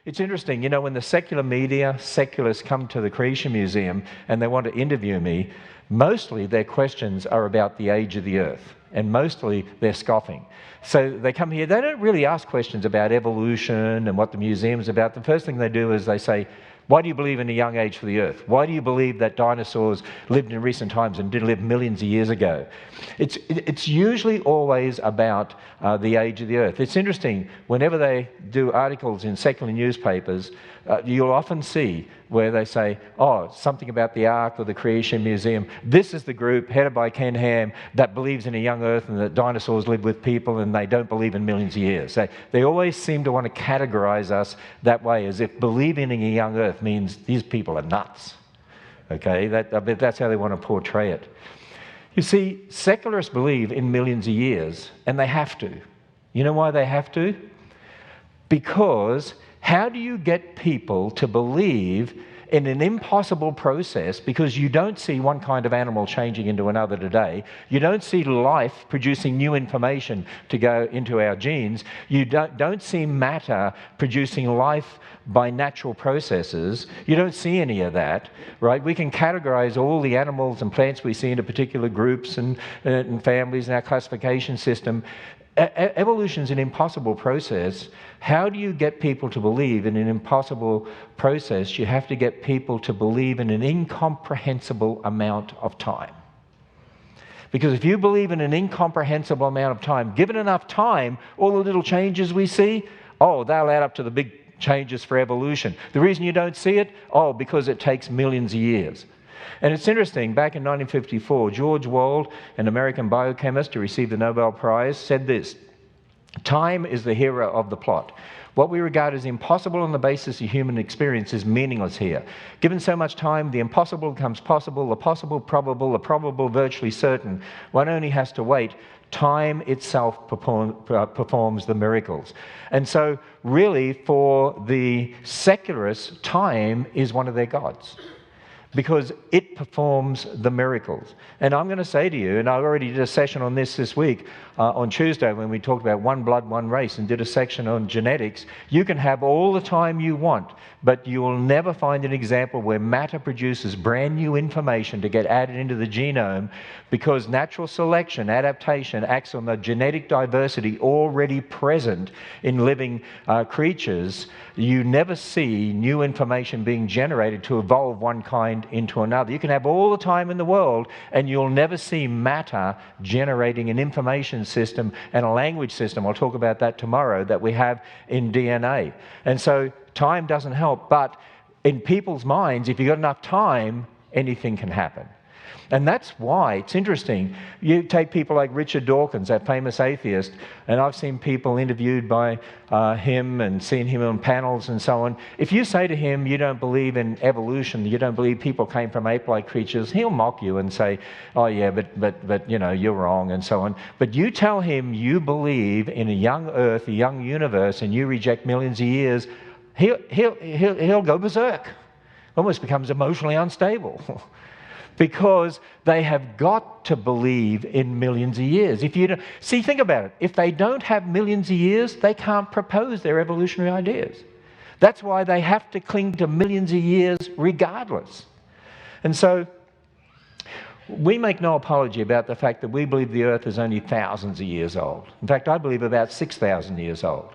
It's interesting, when the secular media, secularists come to the Creation Museum and they want to interview me, mostly their questions are about the age of the earth, and mostly they're scoffing. So they come here, they don't really ask questions about evolution and what the museum's about. The first thing they do is they say, why do you believe in a young age for the earth? Why do you believe that dinosaurs lived in recent times and didn't live millions of years ago? It's usually always about the age of the earth. It's interesting, whenever they do articles in secular newspapers, you'll often see where they say, something about the Ark or the Creation Museum. This is the group headed by Ken Ham that believes in a young earth and that dinosaurs live with people and they don't believe in millions of years. They always seem to want to categorize us that way, as if believing in a young earth means these people are nuts. Okay, that's how they want to portray it. You see, secularists believe in millions of years, and they have to. You know why they have to? Because how do you get people to believe in an impossible process, because you don't see one kind of animal changing into another today, you don't see life producing new information to go into our genes, you don't see matter producing life by natural processes, you don't see any of that, right? We can categorize all the animals and plants we see into particular groups and families in our classification system. Evolution's an impossible process. How do you get people to believe in an impossible process? You have to get people to believe in an incomprehensible amount of time. Because if you believe in an incomprehensible amount of time, given enough time, all the little changes we see, they'll add up to the big changes for evolution. The reason you don't see it? Because it takes millions of years. And it's interesting, back in 1954, George Wald, an American biochemist who received the Nobel Prize, said this: time is the hero of the plot. What we regard as impossible on the basis of human experience is meaningless here. Given so much time, the impossible becomes possible, the possible probable, the probable virtually certain. One only has to wait. Time itself performs the miracles. And so, really, for the secularists, time is one of their gods, because it performs the miracles. And I'm going to say to you, and I already did a session on this week, on Tuesday, when we talked about one blood, one race, and did a section on genetics, you can have all the time you want, but you will never find an example where matter produces brand new information to get added into the genome, because natural selection, adaptation, acts on the genetic diversity already present in living creatures. You never see new information being generated to evolve one kind into another. You can have all the time in the world, and you'll never see matter generating an information system and a language system. I'll talk about that tomorrow, that we have in DNA. And so time doesn't help, but in people's minds, if you've got enough time, anything can happen. And that's why it's interesting. You take people like Richard Dawkins, that famous atheist, and I've seen people interviewed by him and seen him on panels and so on. If you say to him you don't believe in evolution, you don't believe people came from ape-like creatures, he'll mock you and say, but you're wrong, and so on. But you tell him you believe in a young earth, a young universe, and you reject millions of years, he'll go berserk. Almost becomes emotionally unstable. Because they have got to believe in millions of years. Think about it. If they don't have millions of years, they can't propose their evolutionary ideas. That's why they have to cling to millions of years regardless. And so we make no apology about the fact that we believe the earth is only thousands of years old. In fact, I believe about 6,000 years old.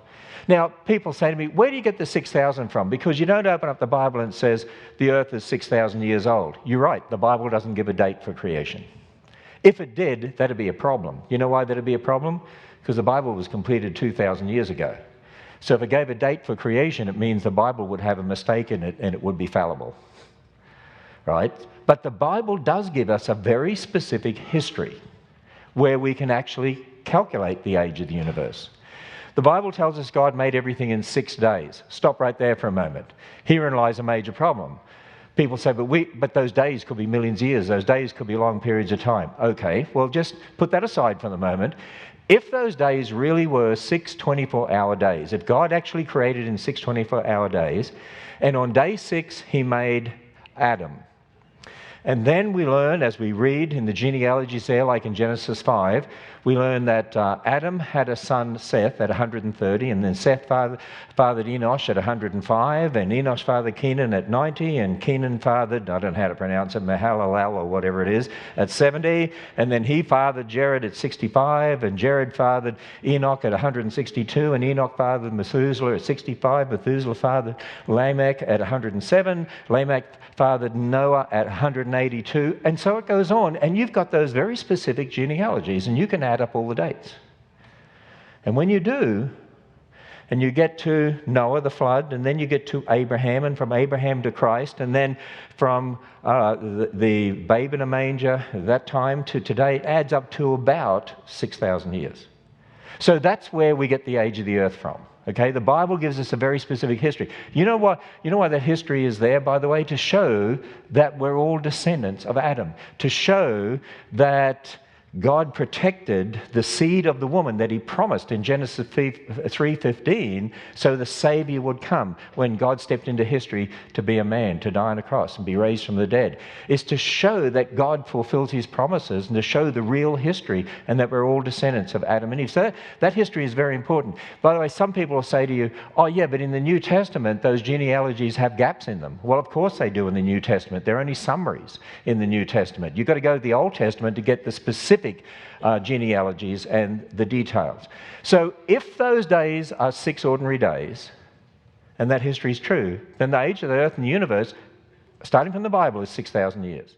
Now, people say to me, where do you get the 6,000 from? Because you don't open up the Bible and it says the earth is 6,000 years old. You're right, the Bible doesn't give a date for creation. If it did, that'd be a problem. You know why that'd be a problem? Because the Bible was completed 2,000 years ago. So if it gave a date for creation, it means the Bible would have a mistake in it and it would be fallible. Right? But the Bible does give us a very specific history where we can actually calculate the age of the universe. The Bible tells us God made everything in 6 days. Stop right there for a moment. Herein lies a major problem. People say, but those days could be millions of years. Those days could be long periods of time. Okay, well, just put that aside for the moment. If those days really were 6 24-hour days, if God actually created in 6 24-hour days, and on day 6 he made Adam, And then we learn, as we read in the genealogies there, like in Genesis 5, we learn that Adam had a son, Seth, at 130, and then Seth fathered Enosh at 105, and Enosh fathered Kenan at 90, and Kenan fathered, I don't know how to pronounce it, Mahalalel or whatever it is, at 70, and then he fathered Jared at 65, and Jared fathered Enoch at 162, and Enoch fathered Methuselah at 65, Methuselah fathered Lamech at 107, Lamech fathered Noah at 182, and so it goes on. And you've got those very specific genealogies, and you can add up all the dates. And when you do, and you get to Noah, the flood, and then you get to Abraham, and from Abraham to Christ, and then from the babe in a manger at that time to today, it adds up to about 6,000 years. So that's where we get the age of the earth from. Okay, the Bible gives us a very specific history. You know why that history is there, by the way? To show that we're all descendants of Adam. To show that God protected the seed of the woman that he promised in Genesis 3:15, so the Savior would come when God stepped into history to be a man, to die on a cross and be raised from the dead. Is to show that God fulfills his promises and to show the real history and that we're all descendants of Adam and Eve. So that history is very important. By the way, some people will say to you, oh yeah, but in the New Testament, those genealogies have gaps in them. Well, of course they do in the New Testament. They're only summaries in the New Testament. You've got to go to the Old Testament to get the specific genealogies and the details. So if those days are 6 ordinary days, and that history is true, then the age of the earth and the universe, starting from the Bible, is 6,000 years.